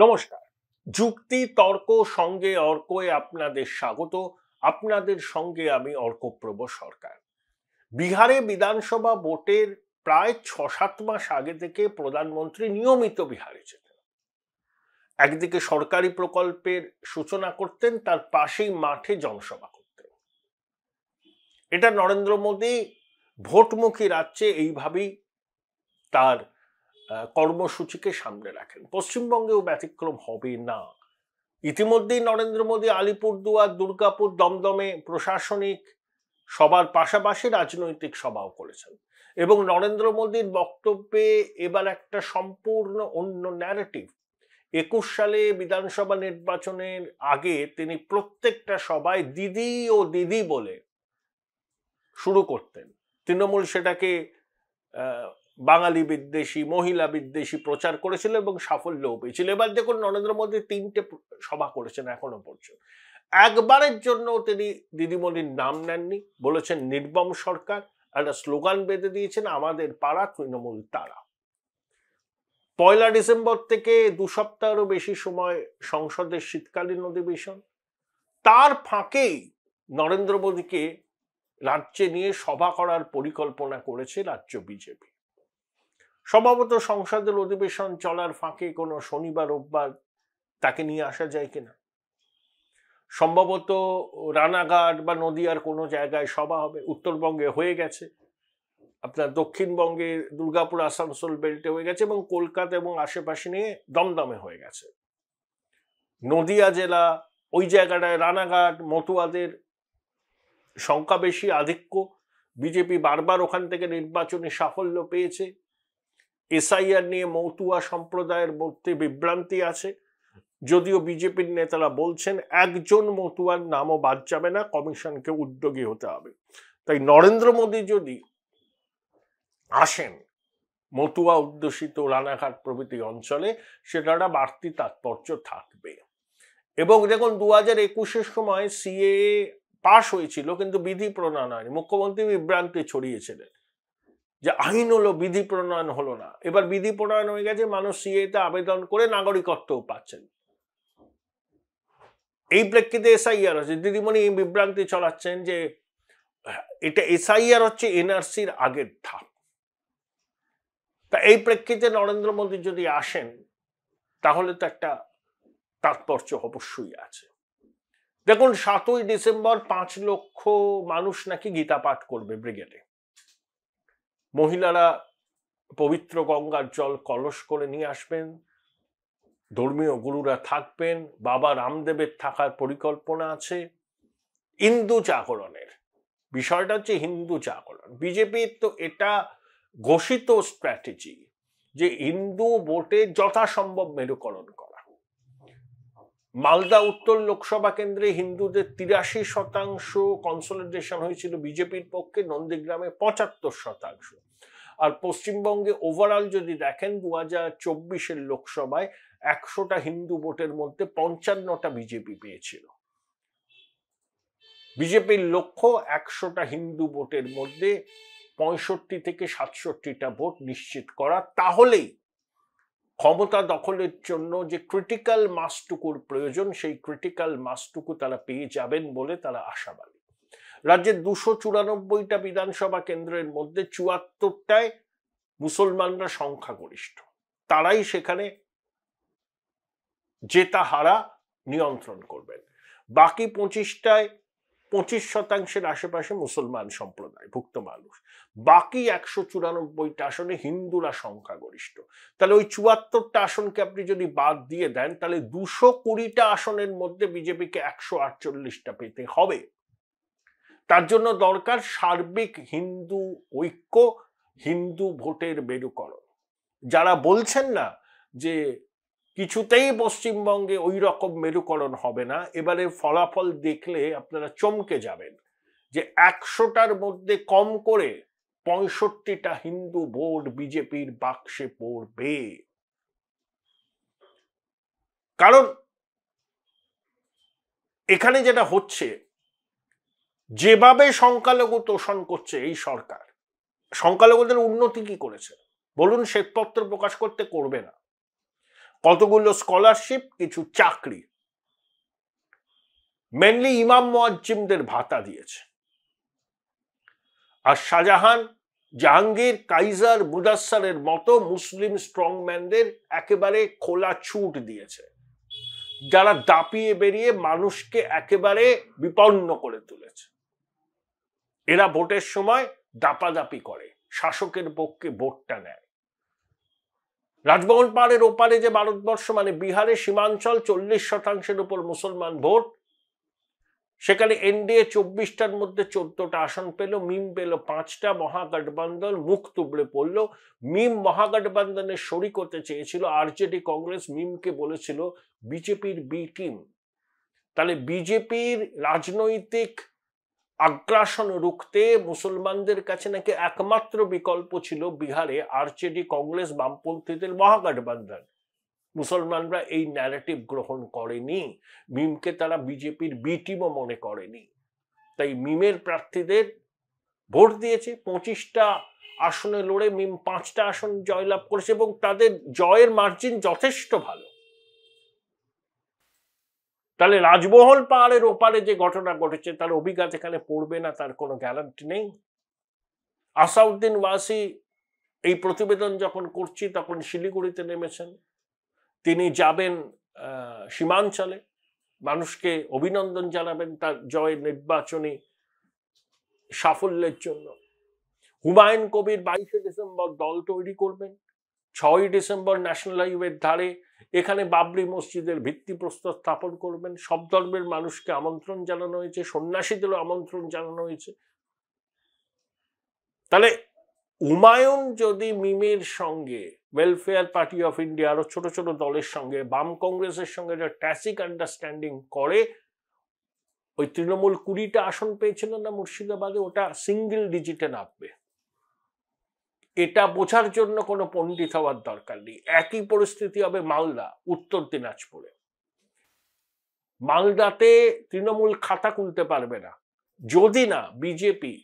নমস্কার। যুক্তি তর্ক সঙ্গে অর্কয়ে আপনাদের স্বাগত। আপনাদের সঙ্গে আমি অর্কপ্রভ সরকার। বিহারে বিধানসভা ভোটের প্রায় ৬-৭ মাস আগে থেকে প্রধানমন্ত্রী নিয়মিত বিহারে যেতেন। একদিকে সরকারি প্রকল্পের সূচনা করতেন, তার পাশেই মাঠে জনসভা করতেন। এটা নরেন্দ্র মোদী ভোটমুখী রাজ্যে এইভাবেই তার কর্মসূচিকে সামনে রাখেন। পশ্চিমবঙ্গেও ব্যতিক্রম হবে না। ইতিমধ্যেই নরেন্দ্র মোদী আলিপুরদুয়ার, দুর্গাপুর, দমদমে প্রশাসনিক সবার পাশাপাশি রাজনৈতিক সভাও করেছেন এবং নরেন্দ্র মোদীর বক্তব্যে এবার একটা সম্পূর্ণ অন্য ন্যারেটিভ। ২১ সালে বিধানসভা নির্বাচনের আগে তিনি প্রত্যেকটা সভায় দিদি ও দিদি বলে শুরু করতেন। তৃণমূল সেটাকে বাঙালি বিদ্বেষী, মহিলা বিদ্বেষী প্রচার করেছিল এবং সাফল্যও পেয়েছিল। এবার দেখুন নরেন্দ্র মোদী ৩টে সভা করেছেন এখনো পর্যন্ত। একবারের জন্য তিনি দিদিমণির নাম নেননি, বলেছেন নির্মম সরকার। একটা স্লোগান বেঁধে দিয়েছেন, আমাদের পাড়া তৃণমূল তারা। ১ ডিসেম্বর থেকে ২ সপ্তাহেরও বেশি সময় সংসদের শীতকালীন অধিবেশন। তার ফাঁকেই নরেন্দ্র মোদীকে রাজ্যে নিয়ে সভা করার পরিকল্পনা করেছে রাজ্য বিজেপি। সম্ভবত সংসদের অধিবেশন চলার ফাঁকে কোনো শনিবার রোববার তাকে নিয়ে আসা যায় কিনা। সম্ভবত রানাঘাট বা নদিয়ার কোনো জায়গায় সভা হবে। উত্তরবঙ্গে হয়ে গেছে, আপনার দক্ষিণবঙ্গে দুর্গাপুর, আসানসোল বেল্টে হয়ে গেছে এবং কলকাতা এবং আশেপাশে নিয়ে দমদমে হয়ে গেছে। নদিয়া জেলা, ওই জায়গাটায় রানাঘাট, মতুয়াদের সংখ্যা বেশি, আধিক্য। বিজেপি বারবার ওখান থেকে নির্বাচনী সাফল্য পেয়েছে। এসআইআর নিয়ে মতুয়া সম্প্রদায়ের মধ্যে বিভ্রান্তি আছে, যদিও বিজেপির নেতারা বলছেন একজন মতুয়ার নামও বাদ যাবে না, কমিশনকে উদ্যোগী হতে হবে। তাই নরেন্দ্র মোদী যদি আসেন মতুয়া অধ্যুষিত রানাঘাট প্রভৃতি অঞ্চলে, সেটা একটা বাড়তি তাৎপর্য থাকবে। এবং দেখুন ২০২১-এর সময় সিএএ পাশ হয়েছিল কিন্তু বিধি প্রণয়ন হয়নি। মুখ্যমন্ত্রী বিভ্রান্তি ছড়িয়েছিলেন যে আইন হলো, বিধি প্রণয়ন হলো না। এবার বিধি প্রণয়ন হয়ে গেছে, মানুষ সিএতে আবেদন করে নাগরিকত্বও পাচ্ছেন। এই প্রেক্ষিতে এসআইআর আছে। দিদিমণি বিভ্রান্তি ছড়াচ্ছেন যে এটা এসআইআর হচ্ছে এনআরসির আগের ধাপ। তা এই প্রেক্ষিতে নরেন্দ্র মোদী যদি আসেন তাহলে তো একটা তাৎপর্য অবশ্যই আছে। দেখুন ৭ই ডিসেম্বর ৫ লক্ষ মানুষ নাকি গীতা পাঠ করবে ব্রিগেডে। মহিলারা পবিত্র গঙ্গার জল কলস করে নিয়ে আসবেন, ধর্মীয় গুরুরা থাকবেন, বাবা রামদেবের থাকার পরিকল্পনা আছে। হিন্দু জাগরণের বিষয়টা হচ্ছে হিন্দু জাগরণ। বিজেপির তো এটা ঘোষিত স্ট্র্যাটেজি যে হিন্দু ভোটে যথাসম্ভব মেরুকরণ করা। মালদা উত্তর লোকসভা কেন্দ্রে হিন্দুদের ৮৩% কনসলিডেশন হয়েছিল বিজেপির পক্ষে, নন্দীগ্রামে ৭৫%। আর পশ্চিমবঙ্গে ওভারঅল যদি দেখেন ২০২৪-এর লোকসভায় ১০০টা হিন্দু ভোটের মধ্যে ৫৫টা বিজেপি পেয়েছিল। বিজেপির লক্ষ্য ১০০টা হিন্দু ভোটের মধ্যে ৬৫ থেকে ৬৭টা ভোট নিশ্চিত করা। তাহলেই ক্ষমতা দখলের জন্য যে ক্রিটিক্যাল মাসটুকুর প্রয়োজন, সেই ক্রিটিক্যাল মাসটুকু তারা পেয়ে যাবেন বলে তারা আশাবাদী। রাজ্যের ২৯৪টা বিধানসভা কেন্দ্রের মধ্যে ৭৪টায় মুসলমানরা সংখ্যাগরিষ্ঠ, তারাই সেখানে জেতা হারা নিয়ন্ত্রণ করবেন। বাকি ২৫টায় ২৫% আশেপাশে মুসলমান সম্প্রদায় ভুক্ত মানুষ, বাকি ১৯৪টা আসনে হিন্দুরা সংখ্যাগরিষ্ঠ। তাহলে ওই ৭৪টা আসনকে আপনি যদি বাদ দিয়ে দেন, তাহলে ২২০টা আসনের মধ্যে বিজেপিকে ১৪৮টা পেতে হবে। তার জন্য দরকার সার্বিক হিন্দু ঐক্য, হিন্দু ভোটের মেরুকরণ। যারা বলছেন না যে কিছুতেই পশ্চিমবঙ্গে ওই রকম মেরুকরণ হবে না, এবারে ফলাফল দেখলে আপনারা চমকে যাবেন যে ১০০টার মধ্যে কম করে ৬৫টা হিন্দু ভোট বিজেপির বাক্সে পড়বে। কারণ এখানে যেটা হচ্ছে, যেভাবে সংখ্যালঘু তোষণ করছে এই সরকার, সংখ্যালঘুদের উন্নতি কি করেছে বলুন? শ্বেতপত্র প্রকাশ করতে করবে না। কতগুলো স্কলারশিপ, কিছু চাকরি, মেনলি ইমাম মুয়াজ্জিমদের ভাতা দিয়েছে। আর শাহজাহান, জাহাঙ্গীর, কাইজার, মুদাসসারের মতো মুসলিম স্ট্রংম্যানদের একেবারে খোলা ছুট দিয়েছে, যারা দাপিয়ে বেরিয়ে মানুষকে একেবারে বিপন্ন করে তুলেছে। এরা ভোটের সময় দাপাদাপি করে, শাসকের পক্ষে ভোটটা নেয়। রাজভবন পাহাড়ের ওপারে যে ভারতবর্ষ, মানে বিহারের সীমাঞ্চল, 40% উপর মুসলমান ভোট, সেখানে এনডিএ 24টার মধ্যে 14টা আসন পেল, মিম পেল 5টা। মহাগঠবন্ধন মুখ তুবড়ে পড়ল। মিম মহাগঠবন্ধনের শরিক হতে চেয়েছিল আরজেডি কংগ্রেস, মিমকে বলেছিল বিজেপির বি টিম। তাহলে বিজেপির রাজনৈতিক আগ্রাসন রুখতে মুসলমানদের কাছে নাকি একমাত্র বিকল্প ছিল বিহারে আরজেডি কংগ্রেস বামপন্থীদের মহাগঠবন্ধন। মুসলমানরা এই ন্যারেটিভ গ্রহণ করেনি, মিমকে তারা বিজেপির বি টিমও মনে করেনি। তাই মিমের প্রার্থীদের ভোট দিয়েছে। 25টা আসনে লড়ে মিম 5টা আসন জয়লাভ করেছে এবং তাদের জয়ের মার্জিন যথেষ্ট ভালো। তাহলে রাজমহল পাহাড়ের ওপারে যে ঘটনা ঘটেছে তার অভিজ্ঞতা এখানে পড়বে না, তার কোনো গ্যারান্টি নেই। আসাউদ্দিন ওয়াসি এই প্রতিবেদন যখন করছি তখন শিলিগুড়িতে নেমেছেন। তিনি যাবেন সীমাঞ্চলে, মানুষকে অভিনন্দন জানাবেন তার জয়ের নির্বাচনী সাফল্যের জন্য। হুমায়ুন কবির 22শে ডিসেম্বর দল তৈরি করবেন। 6ই ডিসেম্বর ন্যাশনাল হাইওয়ের ধারে এখানে বাবরি মসজিদের ভিত্তিপ্রস্তর স্থাপন করবেন। সব ধর্মের মানুষকে আমন্ত্রণ জানানো হয়েছে, সন্ন্যাসীদেরও আমন্ত্রণ জানানো হয়েছে। তাহলে হুমায়ুন যদি মিমের সঙ্গে, ওয়েলফেয়ার পার্টি অফ ইন্ডিয়া, আরো ছোট ছোট দলের সঙ্গে, বাম কংগ্রেসের সঙ্গে একটা ট্যাসিক আন্ডারস্ট্যান্ডিং করে, ওই তৃণমূল 20টা আসন পেয়েছিল না মুর্শিদাবাদে, ওটা সিঙ্গেল ডিজিটে নামবে। এটা বোঝার জন্য কোনো পণ্ডিত হওয়ার দরকার নেই। একই পরিস্থিতি হবে মালদা, উত্তর দিনাজপুরে। মালদাতে তৃণমূল খাতা খুলতে পারবে না যদি না বিজেপি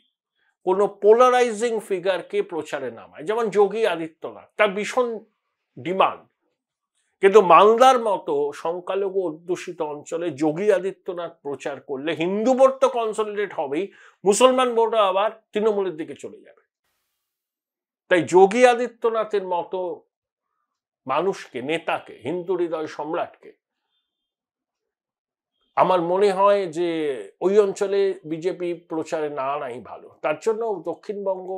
কোনো পোলারাইজিং ফিগারকে প্রচারে নামায়, যেমন যোগী আদিত্যনাথ, তার ভীষণ ডিমান্ড। কিন্তু মালদার মতো সংখ্যালঘু অধ্যুষিত অঞ্চলে যোগী আদিত্যনাথ প্রচার করলে হিন্দু ভোট তো কনসলিডেট হবেই, মুসলমান ভোটও আবার তৃণমূলের দিকে চলে যাবে। তাই যোগী আদিত্যনাথের মতো মানুষকে, নেতাকে, হিন্দু হৃদয় সম্রাটকে আমার মনে হয় যে ওই অঞ্চলে বিজেপি প্রচারে না আনাই ভালো। তার জন্য দক্ষিণবঙ্গ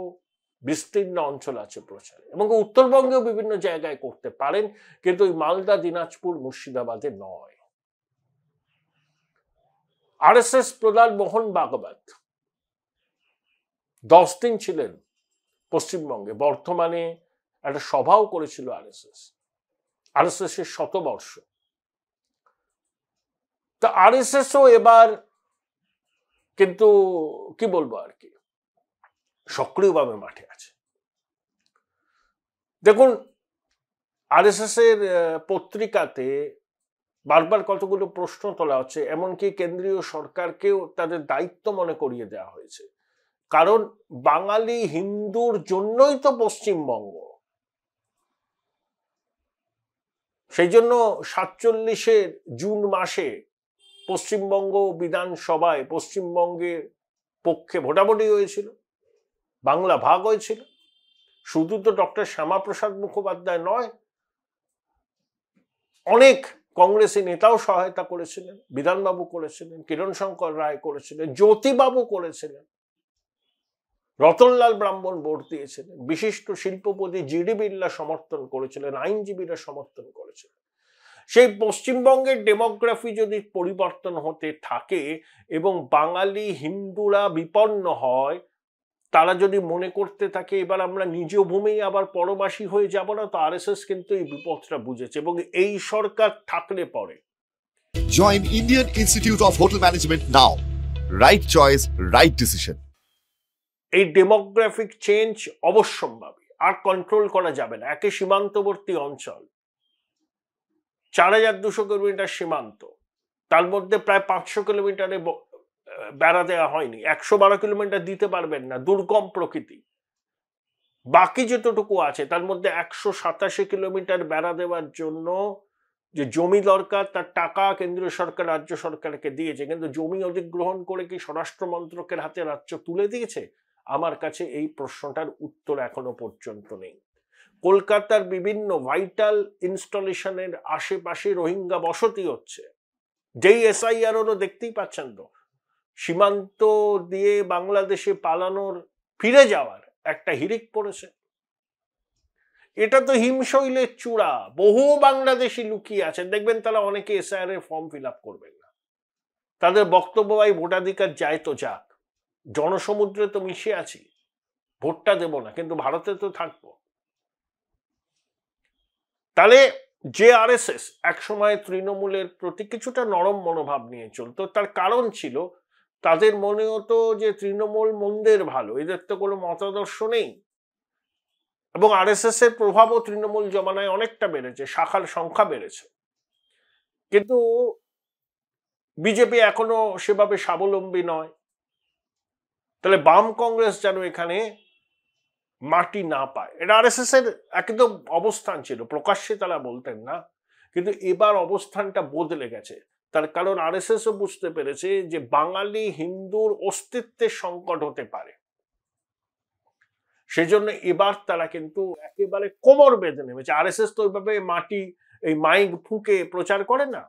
বিস্তীর্ণ অঞ্চল আছে প্রচারে, এবং উত্তরবঙ্গেও বিভিন্ন জায়গায় করতে পারেন, কিন্তু ওই মালদা, দিনাজপুর, মুর্শিদাবাদে নয়। আরএসএস প্রধান মোহন ভাগবত 10 দিন ছিলেন পশ্চিমবঙ্গে। বর্তমানে একটা সভাও করেছিল আরএসএস এর 100 বর্ষ। তা আরএসএসও এবার কিন্তু কি বলবো আর কি, সক্রিয়ভাবে মাঠে আছে। দেখুন, আরএসএস এর পত্রিকাতে বারবার কতগুলো প্রশ্ন তোলা হচ্ছে, এমনকি কেন্দ্রীয় সরকারকেও তাদের দায়িত্ব মনে করিয়ে দেওয়া হয়েছে। কারণ বাঙালি হিন্দুর জন্যই তো পশ্চিমবঙ্গ। সেই জন্য 47-এর জুন মাসে পশ্চিমবঙ্গ বিধানসভায় পশ্চিমবঙ্গের পক্ষে ভোটাভুটি হয়েছিল, বাংলা ভাগ হয়েছিল। শুধু তো ডক্টর শ্যামাপ্রসাদ মুখোপাধ্যায় নয়, অনেক কংগ্রেসী নেতাও সহায়তা করেছিলেন। বিধানবাবু করেছিলেন, কিরণ শঙ্কর রায় করেছিলেন, জ্যোতিবাবু করেছিলেন, রতনলাল ব্রাহ্মণ ভোট দিয়েছিলেন, বিশিষ্ট শিল্পপতি জিডি বিড়লা সমর্থন করেছিলেন, আইনজীবীরা সমর্থন করেছিলেন। সেই পশ্চিমবঙ্গের ডেমোগ্রাফি যদি পরিবর্তন হতে থাকে এবং বাঙালি হিন্দুরা বিপন্ন হয়, তারা যদি মনে করতে থাকে এবার আমরা নিজ ভূমি আবার পরবাসী হয়ে যাব না, তো আরএসএস কিন্তু এই বিপদটা বুঝেছে এবং এই সরকার থাকলে পরে। Join Indian Institute of Hotel Management now. Right choice, right decision. এই ডেমোগ্রাফিক চেঞ্জ অবশ্যম্ভাবী, আর কন্ট্রোল করা যাবে না। একে সীমান্তবর্তী অঞ্চল, 4200 কিলোমিটার সীমান্ত, তার মধ্যে প্রায় 500 কিলোমিটারে বেড়া দেওয়া হয়নি, 112 কিলোমিটার দিতে পারবেন না, দুর্গম প্রকৃতি। বাকি যতটুকু আছে তার মধ্যে 187 কিলোমিটার বেড়া দেওয়ার জন্য যে জমি দরকার, তার টাকা কেন্দ্রীয় সরকার রাজ্য সরকারকে দিয়েছে, কিন্তু জমি অধিগ্রহণ করে কি স্বরাষ্ট্র মন্ত্রকের হাতে রাজ্য তুলে দিয়েছে? আমার কাছে এই প্রশ্নটার উত্তর এখনো পর্যন্ত নেই। কলকাতার বিভিন্ন ভাইটাল ইনস্টলেশনের আশেপাশে রোহিঙ্গা বসতি হচ্ছে, যেই এসআইআরও দেখতেই পাচ্ছেন তো, সীমান্ত দিয়ে বাংলাদেশে পালানোর, ফিরে যাওয়ার একটা হিড়িক পড়েছে। এটা তো হিমশৈলের চূড়া, বহু বাংলাদেশি লুকিয়ে আছেন, দেখবেন তারা অনেকে এসআইআর এর ফর্ম ফিল আপ করবেন না, তাদের বক্তব্য ভাই ভোটাধিকার যায় তো যাক, জনসমুদ্রে তো মিশে আছি, ভোটটা দেব না কিন্তু ভারতে তো থাকবো। তাহলে যে আরএসএস একসময় তৃণমূলের প্রতি কিছুটা নরম মনোভাব নিয়ে চলতো, তার কারণ ছিল তাদের মনে হতো যে তৃণমূল মন্দের ভালো, এদের তো কোনো মতাদর্শ নেই, এবং আরএসএস এর প্রভাবও তৃণমূল জমানায় অনেকটা বেড়েছে, শাখার সংখ্যা বেড়েছে। কিন্তু বিজেপি এখনো সেভাবে স্বাবলম্বী নয়, তাহলে বাম কংগ্রেস যেন এখানে মাটি না পায়, এটা আরএসএস এর একদম অবস্থান ছিল, প্রকাশ্যে তারা বলতেন না, কিন্তু এবার অবস্থানটা বদলে গেছে। তার কারণ আরএসএস ও বুঝতে পেরেছে যে বাঙালি হিন্দুর অস্তিত্বের সংকট হতে পারে, সেজন্য এবার তারা কিন্তু একেবারে কোমর বেঁধে নেমেছে। আরএসএস তো ওইভাবে মাটি, এই মাইক ফুঁকে প্রচার করে না,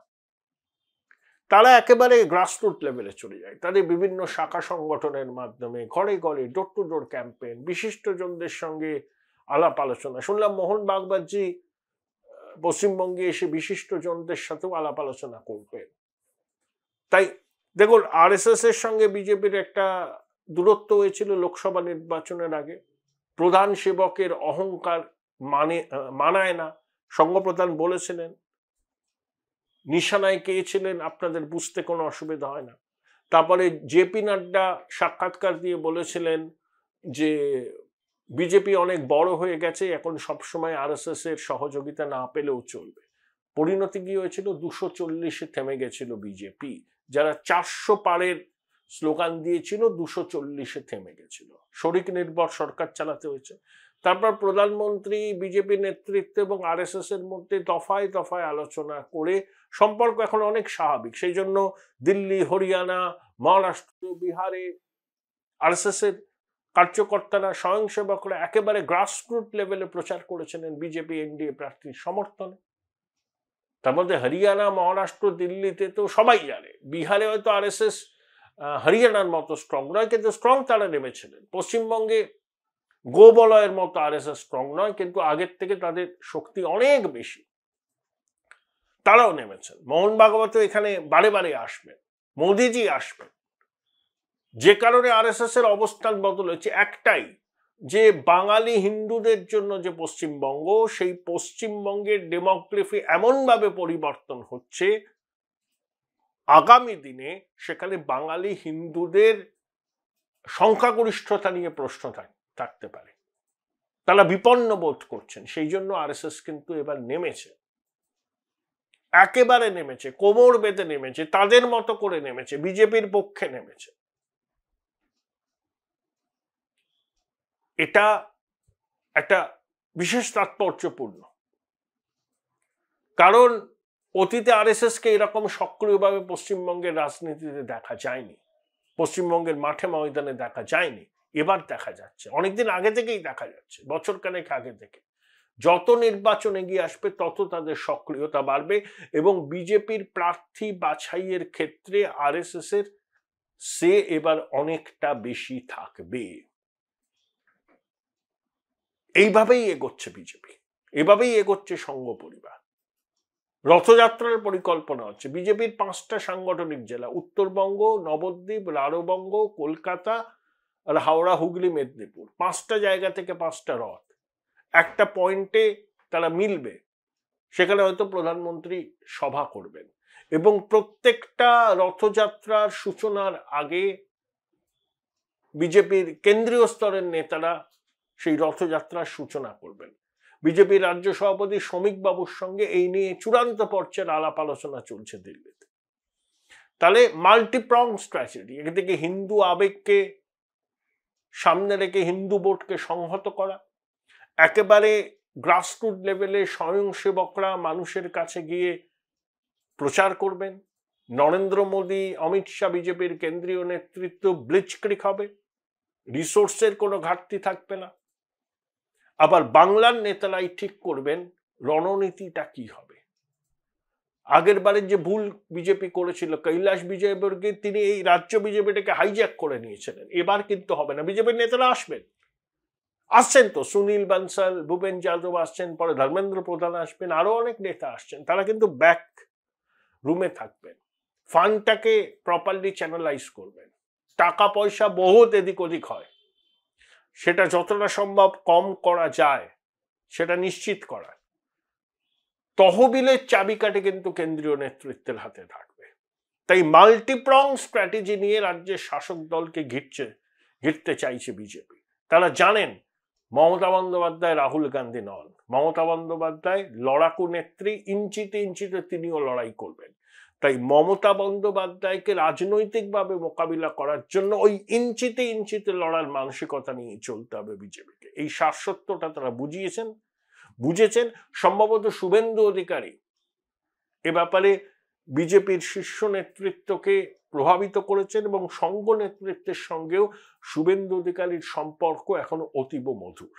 তারা একেবারে গ্রাসরুট লেভেলে চলে যায়, তাদের বিভিন্ন শাখা সংগঠনের মাধ্যমে ঘরে ঘরে ডোর টু ডোর ক্যাম্পেইন, বিশিষ্টজনদের সঙ্গে আলাপ আলোচনা। শুনলাম মোহন বাগবাজি পশ্চিমবঙ্গে এসে বিশিষ্টজনদের সাথেও আলাপ আলোচনা করবেন। তাই দেখুন, আরএসএস এর সঙ্গে বিজেপির একটা দূরত্ব হয়েছিল লোকসভা নির্বাচনের আগে, প্রধান সেবকের অহংকার মানায় না, সঙ্গপ্রধান বলেছিলেন, নিশানায় কে ছিলেন আপনাদের বুঝতে কোনো অসুবিধা হয় না। তারপরে জেপি নাড্ডা সাক্ষাৎকার দিয়ে বলেছিলেন যে বিজেপি অনেক বড় হয়ে গেছে, এখন সবসময় আরএসএস এর সহযোগিতা না পেলেও চলবে। পরিণতি কি হয়েছিল? 240-এ থেমে গেছিল বিজেপি, যারা 400 পারের স্লোগান দিয়েছিল 240-এ থেমে গেছিল, শরিক নির্ভর সরকার চালাতে হয়েছে। তারপর প্রধানমন্ত্রী, বিজেপি নেতৃত্ব এবং আরএসএস এর মধ্যে দফায় দফায় আলোচনা করে সম্পর্ক এখন অনেক স্বাভাবিক। সেই জন্য দিল্লি, হরিয়ানা, মহারাষ্ট্র, বিহারে আরএসএস এর কার্যকর্তারা, স্বয়ংসেবকরা একেবারে গ্রাসরুট লেভেলে প্রচার করেছিলেন বিজেপি এনডিএ প্রার্থীর সমর্থনে। তার মধ্যে হরিয়ানা, মহারাষ্ট্র, দিল্লিতে তো সবাই জানে, বিহারে হয়তো আরএসএস হরিয়ানার মতো স্ট্রং নয়, কিন্তু স্ট্রং তারা নেমেছিলেন। পশ্চিমবঙ্গে গোবলয়ের মতো আরএসএস স্ট্রং নয়, কিন্তু আগের থেকে তাদের শক্তি অনেক বেশি, তারাও নেমেছেন। মোহন ভাগবত এখানে বারে বারে আসবেন, মোদিজি আসবেন। যে কারণে আরএসএস এর অবস্থান বদল হয়েছে একটাই, যে বাঙালি হিন্দুদের জন্য যে পশ্চিমবঙ্গ, সেই পশ্চিমবঙ্গের ডেমোগ্রাফি এমনভাবে পরিবর্তন হচ্ছে, আগামী দিনে সেখানে বাঙালি হিন্দুদের সংখ্যাগরিষ্ঠতা নিয়ে প্রশ্ন থাকতে পারে, তারা বিপন্ন বোধ করছেন। সেই জন্য আরএসএস কিন্তু এবার নেমেছে, একেবারে নেমেছে, কোমর বেঁধে নেমেছে, তাদের মতো করে নেমেছে, বিজেপির পক্ষে নেমেছে। এটা একটা বিশেষ তাৎপর্যপূর্ণ, কারণ অতীতে আরএসএস কে এরকম সক্রিয়ভাবে পশ্চিমবঙ্গের রাজনীতিতে দেখা যায়নি, পশ্চিমবঙ্গের মাঠে ময়দানে দেখা যায়নি, এবার দেখা যাচ্ছে, অনেকদিন আগে থেকেই দেখা যাচ্ছে, বছর খানেক আগে থেকে। যত নির্বাচন এগিয়ে আসবে তত তাদের সক্রিয়তা বাড়বে, এবং বিজেপির প্রার্থী বাছাইয়ের ক্ষেত্রে আরএসএস এর সে এবার অনেকটা বেশি থাকবে। এইভাবেই এগোচ্ছে বিজেপি, এভাবেই এগোচ্ছে সংঘ পরিবার। রথযাত্রার পরিকল্পনা হচ্ছে। বিজেপির 5টা সাংগঠনিক জেলা, উত্তরবঙ্গ, নবদ্বীপ, রাঢ়বঙ্গ, কলকাতা আর হাওড়া, হুগলি, মেদিনীপুর, 5টা জায়গা থেকে 5টা রথ একটা পয়েন্টে তারা মিলবে, সেখানে হয়তো প্রধানমন্ত্রী সভা করবেন, এবং প্রত্যেকটা রথযাত্রার সূচনার আগে বিজেপির কেন্দ্রীয় স্তরের নেতারা সেই রথযাত্রার সূচনা করবেন। বিজেপির রাজ্য সভাপতি শ্রমিক বাবুর সঙ্গে এই নিয়ে চূড়ান্ত পর্যায়ের আলাপ আলোচনা চলছে দিল্লিতে। তাহলে মাল্টিপ্রং স্ট্র্যাটেজি, একদিকে হিন্দু আবেগকে সামনে রেখে হিন্দু ভোটকে সংহত করা, একেবারে গ্রাসরুট লেভেলে স্বয়ংসেবকরা মানুষের কাছে গিয়ে প্রচার করবেন। নরেন্দ্র মোদী, অমিত শাহ, বিজেপির কেন্দ্রীয় নেতৃত্ব ব্লিচক্রিক হবে, রিসোর্সের কোনো ঘাটতি থাকবে না। আবার বাংলার নেতারাই ঠিক করবেন রণনীতিটা কি হবে। আগের বারের যে ভুল বিজেপি করেছিল, কৈলাস বিজয়বর্গীয় তিনি এই রাজ্য বিজেপিটাকে হাইজ্যাক করে নিয়েছিলেন, এবার কিন্তু হবে না। বিজেপির নেতারা আসছেন তো, সুনীল বানসাল, ভূপেন যাদব আসছেন, পরে ধর্মেন্দ্র প্রধান আসবেন, আরো অনেক নেতা আসছেন। তারা কিন্তু ব্যাক রুমে থাকবেন, ফান্ডটাকে প্রপারলি চ্যানেলাইজ করবেন। টাকা পয়সা বহুত এদিক ওদিক হয়, সেটা যতটা সম্ভব কম করা যায় সেটা নিশ্চিত করা। তহবিলের চাবিকাঠি কিন্তু কেন্দ্রীয় নেতৃত্বের হাতে থাকবে। তাই মাল্টিপ্রং স্ট্র্যাটেজি নিয়ে রাজ্যের শাসক দলকে ঘিরতে চাইছে বিজেপি। তারা জানেন মমতা বন্দ্যোপাধ্যায় রাহুল গান্ধী নন। মমতা বন্দ্যোপাধ্যায় লড়াকু নেত্রী, ইঞ্চিতে ইঞ্চিতে তিনিও লড়াই করবেন। তাই মমতা বন্দ্যোপাধ্যায়কে রাজনৈতিকভাবে মোকাবিলা করার জন্য ওই ইঞ্চিতে ইঞ্চিতে লড়ার মানসিকতা নিয়ে চলতে হবে বিজেপিকে। এই শাশ্বতটা তারা বুঝেছেন। সম্ভবত শুভেন্দু অধিকারী এ ব্যাপারে বিজেপির শীর্ষ নেতৃত্বকে প্রভাবিত করেছেন এবং সংঘ নেতৃত্বের সঙ্গেও শুভেন্দু অধিকারীর সম্পর্ক এখনো অতীব মধুর।